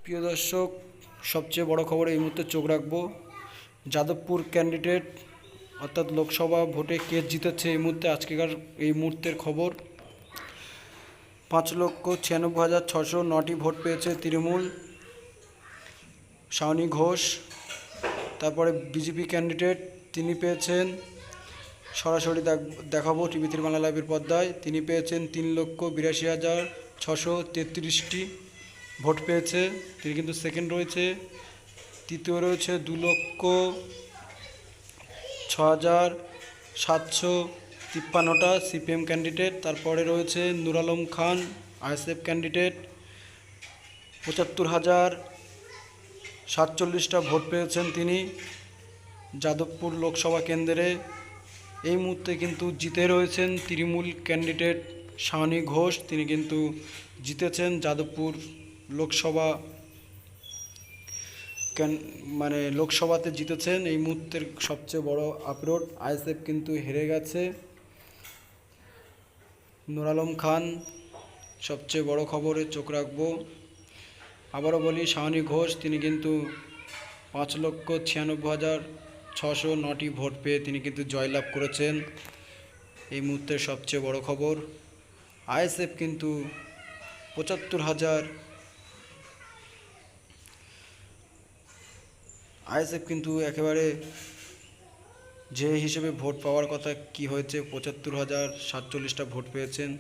প্রিয় দর্শক, সবচেয়ে বড় খবর এই মুহূর্তে চোখ রাখবো। যাদবপুর ক্যান্ডিডেট অর্থাৎ লোকসভা ভোটে কে জিতেছে এই মুহূর্তে আজকেকার এই মুহূর্তের খবর। 5,96,609টি ভোট পেয়েছে তৃণমূল শাওনি ঘোষ। তারপরে বিজেপি ক্যান্ডিডেট তিনি পেয়েছেন, সরাসরি দেখাবো টিভি3 বাংলা লাইভের পর্দায়, তিনি পেয়েছেন 3,82,633টি ভোট পেয়েছে। তিনি কিন্তু সেকেন্ড রয়েছে। তৃতীয় রয়েছে 2,06,753টা সিপিএম ক্যান্ডিডেট। তারপরে রয়েছে নূর Alam Khan ISF candidate, 75,047টা vote পেয়েছেন তিনি যাদবপুর লোকসভা কেন্দ্রে। এই মুহূর্তে কিন্তু জিতে রয়েছেন তৃণমূল ক্যান্ডিডেট শাওনি ঘোষ, তিনি কিন্তু জিতেছেন যাদবপুর লোকসভা লোকসভাতে জিতেছেন। এই মুহূর্তের সবচেয়ে বড় আপলোড, আইএসএফ কিন্তু হেরে গেছে। নূর আলম খান সবচেয়ে বড় খবরে চোখ রাখবো। আবারও বলি, শাওনি ঘোষ তিনি কিন্তু 5,96,609টি ভোট পেয়ে তিনি কিন্তু জয়লাভ করেছেন। এই মুহূর্তের সবচেয়ে বড় খবর, আইএসএফ কিন্তু 75,000 আইএসএফ কিন্তু একেবারে যে হিসেবে ভোট পাওয়ার কথা কি হয়েছে, 75,047টা ভোট পেয়েছেন।